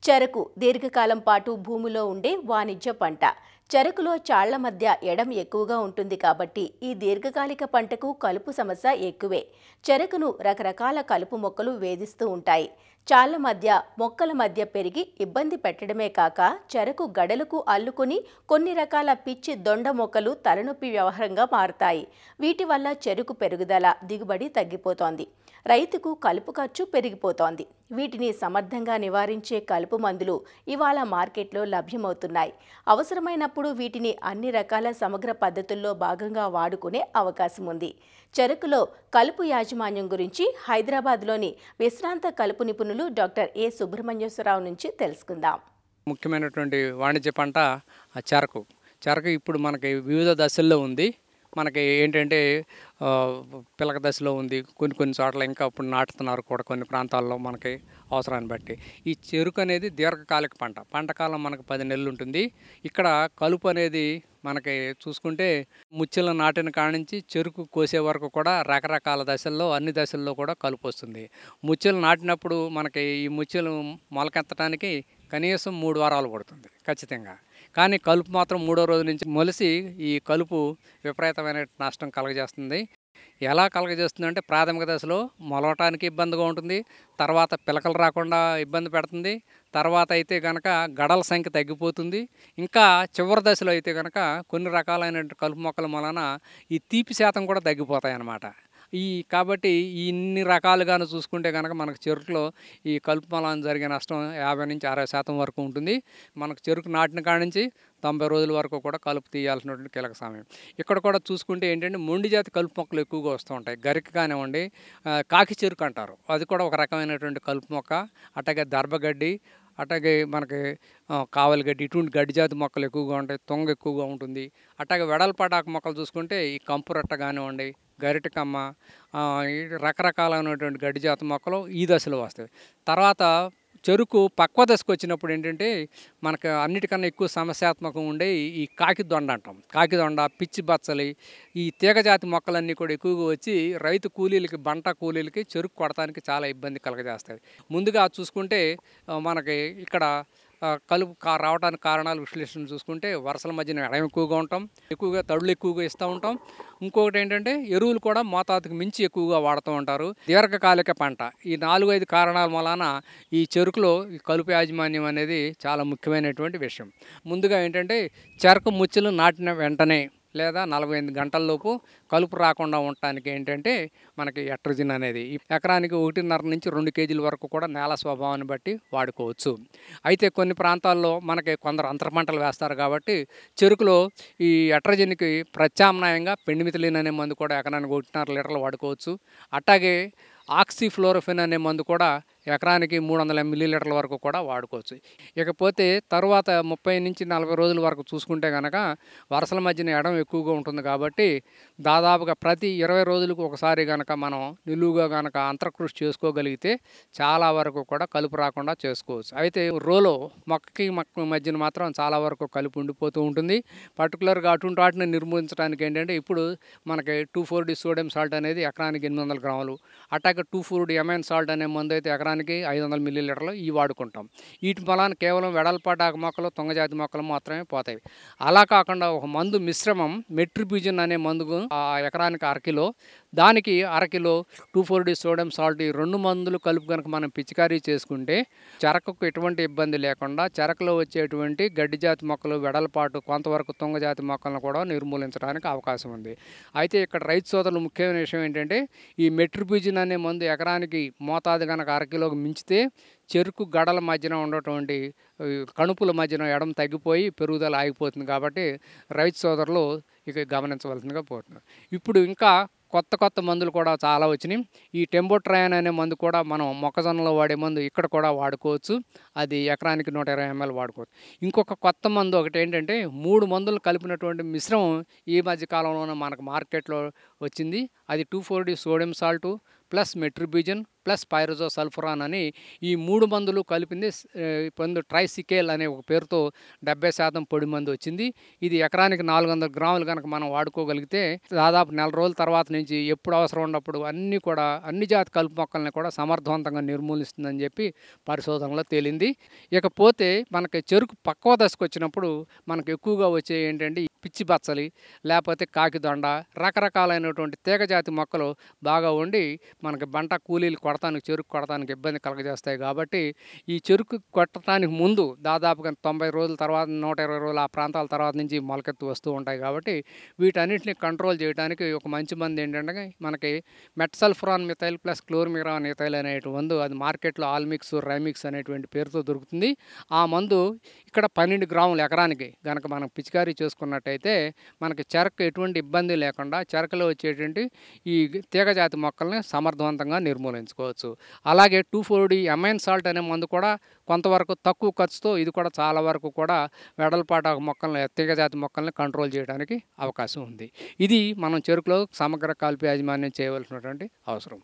చెరకు దీర్ఘకాలం పాటు భూమిలో ఉండే వాణిజ్య పంట. చెరకులో చాళ్ల మధ్య ఎడం ఎక్కువగా ఉంటుంది కాబట్టి ఈ దీర్ఘకాలిక పంటకు కలుపు సమస్య ఎక్కువే. చెరకును రకరకాల కలుపు మొక్కలు వేధిస్తూ ఉంటాయి. చాళ్ల మధ్య మొక్కల మధ్య పెరిగి ఇబ్బంది పెట్టడమే కాక చెరకు గడలకు అల్లుకుని కొన్ని రకాల పిచ్చి దొండ మొక్కలు తలనొప్పి వ్యవహారంగా మారుతాయి. వీటి వల్ల చెరకు పెరుగుదల, దిగుబడి తగ్గిపోతోంది. రైతుకు కలుపు ఖర్చు పెరిగిపోతోంది. వీటిని సమర్థంగా నివారించే కలుపు మందులు ఇవాళ మార్కెట్లో లభ్యమవుతున్నాయి. అవసరమైనప్పుడు వీటిని అన్ని రకాల సమగ్ర పద్ధతుల్లో భాగంగా వాడుకునే అవకాశం ఉంది. చెరకులో కలుపు యాజమాన్యం గురించి హైదరాబాద్లోని విశ్రాంత కలుపు నిపుణులు డాక్టర్ ఏ సుబ్రహ్మణ్యేశ్వరరావు నుంచి తెలుసుకుందాం. ముఖ్యమైనటువంటి వాణిజ్య పంట చెరకు. చెరకు ఇప్పుడు మనకి వివిధ దశల్లో ఉంది. మనకి ఏంటంటే పిలక దశలో ఉంది, కొన్ని చోట్ల ఇంకా ఇప్పుడు నాటుతున్నారు కూడా కొన్ని ప్రాంతాల్లో మనకి అవసరాన్ని బట్టి. ఈ చెరుకు అనేది దీర్ఘకాలిక పంట కాలం మనకు 10 నెలలు ఉంటుంది. ఇక్కడ కలుపు అనేది మనకి చూసుకుంటే ముచ్చెలు నాటిన కాడ నుంచి చెరుకు కోసే వరకు కూడా రకరకాల దశల్లో, అన్ని దశల్లో కూడా కలుపు వస్తుంది. ముచ్చెలు నాటినప్పుడు మనకి ఈ ముచ్చెలు మొలకెత్తడానికి కనీసం 3 వారాలు పడుతుంది ఖచ్చితంగా. కానీ కలుపు మాత్రం 3వ రోజు నుంచి మొలిసి ఈ కలుపు విపరీతమైన నష్టం కలగజేస్తుంది. ఎలా కలగజేస్తుందంటే ప్రాథమిక దశలో మొలవటానికి ఇబ్బందిగా ఉంటుంది, తర్వాత పిలకలు రాకుండా ఇబ్బంది పెడుతుంది, తర్వాత అయితే కనుక గడల సంఖ్య తగ్గిపోతుంది. ఇంకా చివరి దశలో అయితే కనుక కొన్ని రకాలైన కలుపు మొక్కల వలన ఈ తీపి శాతం కూడా తగ్గిపోతాయి అన్నమాట. కాబట్టి ఇన్ని రకాలుగాను చూసుకుంటే కనుక మనకు చెరుకులో ఈ కలుపు వలన జరిగే నష్టం 50 నుంచి 60% వరకు ఉంటుంది. మనకు చెరుకు నాటిన కాడ నుంచి 90 రోజుల వరకు కూడా కలుపు తీయాల్సినటువంటి కీలక సమయం. ఇక్కడ కూడా చూసుకుంటే ఏంటంటే మొండి జాతి కలుపు మొక్కలు ఎక్కువగా వస్తూ ఉంటాయి. గరిక కానివ్వండి, కాకి చెరుకు అంటారు, అది కూడా ఒక రకమైనటువంటి కలుపు మొక్క. అట్లాగే దర్భగడ్డి, అట్లాగే మనకి కావలి గడ్డి, ఇటువంటి గడ్డి జాతి మొక్కలు ఎక్కువగా ఉంటాయి. తొంగ ఎక్కువగా ఉంటుంది. అట్లాగే వెడల్పాటాకు మొక్కలు చూసుకుంటే ఈ కంపురట్ట కానివ్వండి, గరిటకమ్మ, రకరకాలైనటువంటి గడ్డి జాతి మొక్కలు ఈ దశలో వస్తాయి. తర్వాత చెరుకు పక్వ దశకు వచ్చినప్పుడు ఏంటంటే మనకు అన్నిటికన్నా ఎక్కువ సమస్యాత్మకం ఉండే ఈ కాకి దొండ అంటాం. కాకి దొండ, పిచ్చి బచ్చలి, ఈ తీగజాతి మొక్కలన్నీ కూడా ఎక్కువగా వచ్చి రైతు కూలీలకి, బంట కూలీలకి చెరుకు కొడటానికి చాలా ఇబ్బంది కలగజేస్తాయి. ముందుగా చూసుకుంటే మనకి ఇక్కడ కలుపు రావడానికి కారణాలు విశ్లేషణ చూసుకుంటే వరుసల మధ్యన ఎడం ఎక్కువగా ఉంటాం, ఎక్కువగా తడులు ఎక్కువగా ఇస్తూ ఉంటాం. ఇంకొకటి ఏంటంటే ఎరువులు కూడా మోతాదుకు మించి ఎక్కువగా వాడుతూ ఉంటారు. దీర్ఘకాలిక పంట. ఈ 4-5 కారణాల వలన ఈ చెరుకులో ఈ కలుపు యాజమాన్యం అనేది చాలా ముఖ్యమైనటువంటి విషయం. ముందుగా ఏంటంటే చెరకు ముచ్చెలు నాటిన వెంటనే లేదా 48 గంటల్లోపు కలుపు రాకుండా ఉండటానికి ఏంటంటే మనకి ఎట్రజిన్ అనేది ఎకరానికి 1.5 నుంచి 2 కేజీల వరకు కూడా నేల స్వభావాన్ని బట్టి వాడుకోవచ్చు. అయితే కొన్ని ప్రాంతాల్లో మనకి కొందరు అంతర పంటలు వేస్తారు కాబట్టి చెరుకులో ఈ ఎట్రజిన్కి ప్రత్యామ్నాయంగా పెండిమిథిలిన్ అనే మందు కూడా ఎకరానికి 1.5 లీటర్లు వాడుకోవచ్చు. అట్లాగే ఆక్సిఫ్లోరోఫిన్ అనే మందు కూడా ఎకరానికి 300 మిల్లీలీటర్ల వరకు కూడా వాడుకోవచ్చు. ఇకపోతే తర్వాత 30 నుంచి 40 రోజుల వరకు చూసుకుంటే కనుక వరుసల మధ్యన ఎడం ఎక్కువగా ఉంటుంది కాబట్టి దాదాపుగా ప్రతి 20 రోజులకు ఒకసారి కనుక మనం నిలువుగా కనుక అంతర్కృషి చేసుకోగలిగితే చాలా వరకు కూడా కలుపు రాకుండా చేసుకోవచ్చు. అయితే రోలో మొక్కకి మొక్క మధ్యన మాత్రం చాలా వరకు కలుపు ఉండిపోతూ ఉంటుంది. పర్టికులర్గా అటువంటి వాటిని నిర్మూలించడానికి ఏంటంటే ఇప్పుడు మనకి 2,4-D సోడియం సాల్ట్ అనేది ఎకరానికి 800 గ్రాములు, అట్లాగే 2,4-D ఎమైన్ సాల్ట్ అనే మందు అయితే ఎకరానికి 500 మిల్లీలీటర్లు ఇవి వాడుకుంటాం. వీటి వలన కేవలం వెడల్పాటాకు మొక్కలు, తొంగజాతి మొక్కలు మాత్రమే పోతాయి. అలా కాకుండా ఒక మందు మిశ్రమం మెట్రిబ్యూజన్ అనే మందుకు ఎకరానికి 1/2 కిలో, దానికి 1/2 కిలో 2,4-D సోడియం సాల్ట్, ఈ 2 మందులు కలుపు కనుక మనం పిచికారీ చేసుకుంటే చెరకుకు ఎటువంటి ఇబ్బంది లేకుండా చెరకులో వచ్చేటువంటి గడ్డి జాతి మొక్కలు, వెడల్పాటు, కొంతవరకు తొంగజాతి మొక్కలను కూడా నిర్మూలించడానికి అవకాశం ఉంది. అయితే ఇక్కడ రైతు సోదరులు ముఖ్యమైన విషయం ఏంటంటే ఈ మెట్రిబ్యూజన్ అనే మందు ఎకరానికి మోతాదు కనుక 1/2 కిలోకి మించితే చెరుకు గడల మధ్యన ఉన్నటువంటి కణుపుల మధ్యన ఎడం తగ్గిపోయి పెరుగుదల ఆగిపోతుంది. కాబట్టి రైతు సోదరులు ఇక గమనించవలసిందిగా పోతున్నారు. ఇప్పుడు ఇంకా కొత్త మందులు కూడా చాలా వచ్చినాయి. ఈ టెంబోట్రయాన్ అనే మందు కూడా మనం మొక్కజొన్నలో వాడే మందు ఇక్కడ కూడా వాడుకోవచ్చు. అది ఎకరానికి 120 ml వాడుకోవచ్చు. ఇంకొక కొత్త మందు ఒకటి ఏంటంటే 3 మందులు కలిపినటువంటి మిశ్రమం ఈ మధ్య కాలంలోనే మనకు మార్కెట్లో వచ్చింది. అది 2,4-D sodium salt plus metribuzin plus pyrazosulfuron అని ఈ 3 మందులు కలిపింది పొందు ట్రైసికేల్ అనే ఒక పేరుతో 70% పొడి మందు వచ్చింది. ఇది ఎకరానికి 400 గ్రాములు కనుక మనం వాడుకోగలిగితే దాదాపు నెల రోజుల తర్వాత నుంచి ఎప్పుడు అవసరం ఉన్నప్పుడు అన్ని జాతి కలుపు మొక్కల్ని కూడా సమర్థవంతంగా నిర్మూలిస్తుందని చెప్పి పరిశోధనలో తేలింది. ఇకపోతే మనకి చెరుకు పక్వ దశకు వచ్చినప్పుడు మనకు ఎక్కువగా వచ్చే ఏంటంటే పిచ్చి బచ్చలి, లేకపోతే కాకిదొండ, రకరకాలైనటువంటి తీగజాతి మొక్కలు బాగా ఉండి మనకి బంట కూలీలు చెరుకు కొడటానికి ఇబ్బంది కలగజేస్తాయి. కాబట్టి ఈ చెరుకు కొట్టడానికి ముందు దాదాపుగా 90 రోజుల తర్వాత 120 రోజులు ఆ ప్రాంతాల తర్వాత నుంచి మొలకెత్తి వస్తూ ఉంటాయి. కాబట్టి వీటన్నిటిని కంట్రోల్ చేయడానికి ఒక మంచి మందు ఏంటంటే మనకి మెట్సల్ఫరాన్ మిథైల్ ప్లస్ క్లోర్మిరాన్ మిథైల్ అనే మందు, అది మార్కెట్లో ఆల్మిక్స్, రైమిక్స్ అనేటువంటి పేరుతో దొరుకుతుంది. ఆ మందు ఇక్కడ 12 గ్రాములు ఎకరానికి కనుక మనం పిచికారీ చేసుకున్నట్టయితే మనకి చెరకు ఎటువంటి ఇబ్బంది లేకుండా చెరకులో వచ్చేటువంటి ఈ తీగజాతి మొక్కల్ని సమర్థవంతంగా నిర్మూలించుకోవచ్చు. అలాగే 2,4-D అమైన్ సాల్ట్ అనే మందు కూడా కొంతవరకు తక్కువ ఖర్చుతో ఇది కూడా చాలా వరకు కూడా వెడల్పాటు మొక్కల్ని, తీగజాతి మొక్కల్ని కంట్రోల్ చేయడానికి అవకాశం ఉంది. ఇది మనం చెరుకులో సమగ్ర కలుపు యాజమాన్యం చేయవలసినటువంటి అవసరం.